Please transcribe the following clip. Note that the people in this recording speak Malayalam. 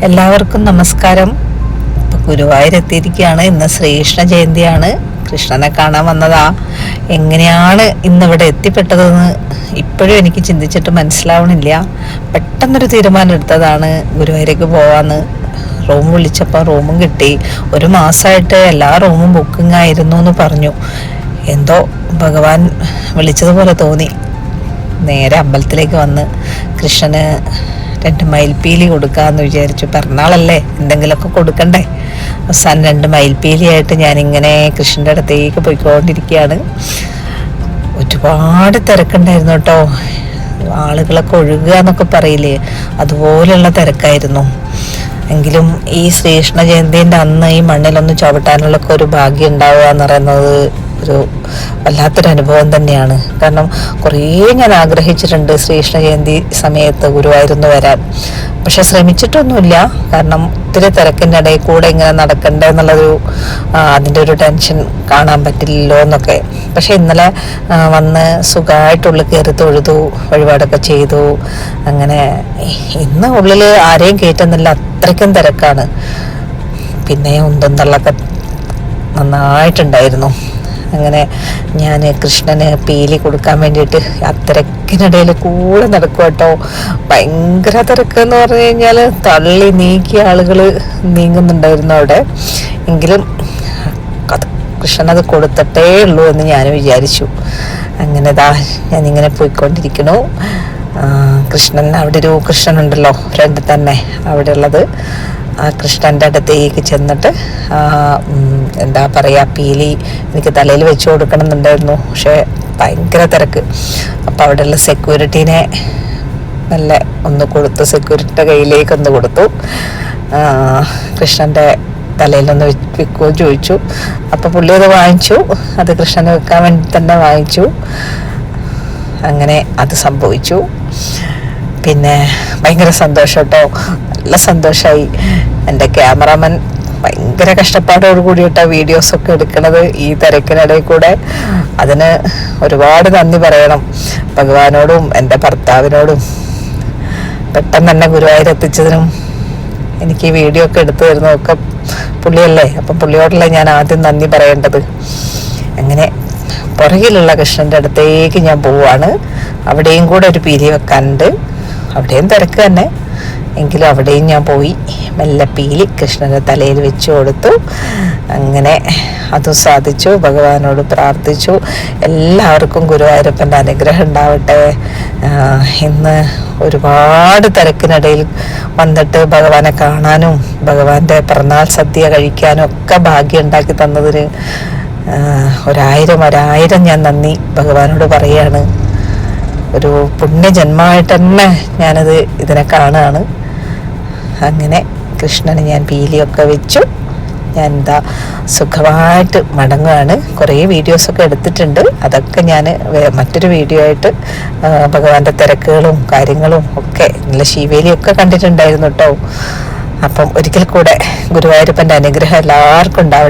എല്ലാവർക്കും നമസ്കാരം. ഗുരുവായൂരെത്തിയിരിക്കുകയാണ്. ഇന്ന് ശ്രീകൃഷ്ണ ജയന്തിയാണ്. കൃഷ്ണനെ കാണാൻ വന്നതാ. എങ്ങനെയാണ് ഇന്നിവിടെ എത്തിപ്പെട്ടതെന്ന് ഇപ്പോഴും എനിക്ക് ചിന്തിച്ചിട്ട് മനസ്സിലാവണില്ല. പെട്ടെന്നൊരു തീരുമാനം എടുത്തതാണ് ഗുരുവായൂരേക്ക് പോവാന്ന്. റൂം വിളിച്ചപ്പോൾ റൂമും കിട്ടി. 1 മാസമായിട്ട് എല്ലാ റൂമും ബുക്കിംഗ് ആയിരുന്നു എന്ന് പറഞ്ഞു. എന്തോ ഭഗവാൻ വിളിച്ചതുപോലെ തോന്നി. നേരെ അമ്പലത്തിലേക്ക് വന്ന് കൃഷ്ണന് 2 മയിൽപ്പീലി കൊടുക്കാമെന്ന് വിചാരിച്ചു. പിറന്നാളല്ലേ, എന്തെങ്കിലുമൊക്കെ കൊടുക്കണ്ടേ. അവസാനം 2 മയിൽപ്പീലിയായിട്ട് ഞാനിങ്ങനെ കൃഷ്ണൻ്റെ അടുത്തേക്ക് പോയിക്കൊണ്ടിരിക്കുകയാണ്. ഒരുപാട് തിരക്കുണ്ടായിരുന്നു കേട്ടോ. ആളുകളൊക്കെ ഒഴുകുക എന്നൊക്കെ പറയില്ലേ, അതുപോലെയുള്ള തിരക്കായിരുന്നു. എങ്കിലും ഈ ശ്രീകൃഷ്ണ ജയന്തിൻ്റെ അന്ന് ഈ മണ്ണിലൊന്ന് ചവിട്ടാനുള്ളൊക്കെ ഒരു ഭാഗ്യം ഉണ്ടാവുക എന്ന് പറയുന്നത് ഒരു വല്ലാത്തൊരു അനുഭവം തന്നെയാണ്. കാരണം കുറേ ഞാൻ ആഗ്രഹിച്ചിട്ടുണ്ട് ശ്രീകൃഷ്ണ ജയന്തി സമയത്ത് ഗുരുവായൂരിന്ന് വരാൻ. പക്ഷെ ശ്രമിച്ചിട്ടൊന്നുമില്ല. കാരണം ഒത്തിരി തിരക്കിൻ്റെ ഇടയിൽ കൂടെ ഇങ്ങനെ നടക്കണ്ടേ എന്നുള്ളൊരു അതിൻ്റെ ഒരു ടെൻഷൻ കാണാൻ പറ്റില്ലല്ലോ എന്നൊക്കെ. പക്ഷെ ഇന്നലെ വന്ന് സുഖമായിട്ടുള്ളിൽ കയറി തൊഴുതു, വഴിപാടൊക്കെ ചെയ്തു. അങ്ങനെ ഇന്ന് ഉള്ളിൽ ആരെയും കയറ്റുന്നില്ല, അത്രയ്ക്കും തിരക്കാണ്. പിന്നെ ഉന്തും തള്ളൊക്കെ നന്നായിട്ടുണ്ടായിരുന്നു. അങ്ങനെ ഞാൻ കൃഷ്ണന് പീലി കൊടുക്കാൻ വേണ്ടിയിട്ട് ആ തിരക്കിനിടയിൽ കൂടെ നടക്കും കേട്ടോ. ഭയങ്കര തിരക്കെന്ന് പറഞ്ഞു കഴിഞ്ഞാൽ തള്ളി നീക്കിയ ആളുകൾ നീങ്ങുന്നുണ്ടായിരുന്നു അവിടെ. എങ്കിലും കൃഷ്ണനത് കൊടുത്തിട്ടേ ഉള്ളൂ എന്ന് ഞാൻ വിചാരിച്ചു. അങ്ങനെ ഞാനിങ്ങനെ പോയിക്കൊണ്ടിരിക്കണു. കൃഷ്ണൻ അവിടെ ഒരു കൃഷ്ണനുണ്ടല്ലോ ഫ്രണ്ടിൽ തന്നെ അവിടെ ഉള്ളത്. ആ കൃഷ്ണൻ്റെ അടുത്തേക്ക് ചെന്നിട്ട് എന്താ പറയുക, പീലി എനിക്ക് തലയിൽ വെച്ച് കൊടുക്കണം എന്നുണ്ടായിരുന്നു. പക്ഷേ ഭയങ്കര തിരക്ക്. അപ്പോൾ അവിടെയുള്ള സെക്യൂരിറ്റീനെ നല്ല ഒന്ന് കൊടുത്തു, സെക്യൂരിറ്റിയുടെ കയ്യിലേക്ക് ഒന്ന് കൊടുത്തു. കൃഷ്ണൻ്റെ തലയിലൊന്ന് വെക്കുമോ ചോദിച്ചു. അപ്പോൾ പുള്ളി അത് വാങ്ങിച്ചു. അത് കൃഷ്ണന് വെക്കാൻ വേണ്ടി തന്നെ വാങ്ങിച്ചു. അങ്ങനെ അത് സംഭവിച്ചു. പിന്നെ ഭയങ്കര സന്തോഷം കേട്ടോ, നല്ല സന്തോഷമായി. എൻ്റെ ക്യാമറാമാൻ ഭയങ്കര കഷ്ടപ്പാടോട് കൂടിയിട്ടാണ് വീഡിയോസൊക്കെ എടുക്കുന്നത് ഈ തിരക്കിനിടയിൽ കൂടെ. അതിന് ഒരുപാട് നന്ദി പറയണം ഭഗവാനോടും എൻ്റെ ഭർത്താവിനോടും. പെട്ടെന്ന് തന്നെ ഗുരുവായൂരെത്തിച്ചതിനും എനിക്ക് ഈ വീഡിയോ ഒക്കെ എടുത്തു തരുന്നതൊക്കെ പുള്ളിയല്ലേ. അപ്പം പുള്ളിയോടല്ലേ ഞാൻ ആദ്യം നന്ദി പറയേണ്ടത്. അങ്ങനെ പുറകിലുള്ള കൃഷ്ണൻ്റെ അടുത്തേക്ക് ഞാൻ പോവാണ്. അവിടെയും കൂടെ ഒരു പീലി വെക്കാനുണ്ട്. അവിടെയും തിരക്ക് തന്നെ, എങ്കിലും അവിടെയും ഞാൻ പോയി മെല്ലെ പീലി കൃഷ്ണൻ്റെ തലയിൽ വെച്ച് കൊടുത്തു. അങ്ങനെ അതും സാധിച്ചു. ഭഗവാനോട് പ്രാർത്ഥിച്ചു എല്ലാവർക്കും ഗുരുവായൂരപ്പൻ്റെ അനുഗ്രഹം ഉണ്ടാവട്ടെ. ഇന്ന് ഒരുപാട് തിരക്കിനിടയിൽ വന്നിട്ട് ഭഗവാനെ കാണാനും ഭഗവാന്റെ പിറന്നാൾ സദ്യ കഴിക്കാനും ഒക്കെ ഭാഗ്യം ഉണ്ടാക്കി തന്നതിന് ഒരായിരം ഞാൻ നന്ദി ഭഗവാനോട് പറയാണ്. ഒരു പുണ്യജന്മമായിട്ട് തന്നെ ഞാനത് ഇതിനെ കാണുകയാണ്. അങ്ങനെ കൃഷ്ണന് ഞാൻ പീലിയൊക്കെ വെച്ചു. ഞാൻ സുഖമായിട്ട് മടങ്ങുകയാണ്. കുറേ വീഡിയോസൊക്കെ എടുത്തിട്ടുണ്ട്. അതൊക്കെ ഞാൻ മറ്റൊരു വീഡിയോ ആയിട്ട് ഭഗവാന്റെ തിരക്കുകളും കാര്യങ്ങളും ഒക്കെ നല്ല ശീവേലിയൊക്കെ കണ്ടിട്ടുണ്ടായിരുന്നു കേട്ടോ. അപ്പം ഒരിക്കൽ കൂടെ ഗുരുവായൂരപ്പൻ്റെ അനുഗ്രഹം എല്ലാവർക്കും ഉണ്ടാവട്ടെ.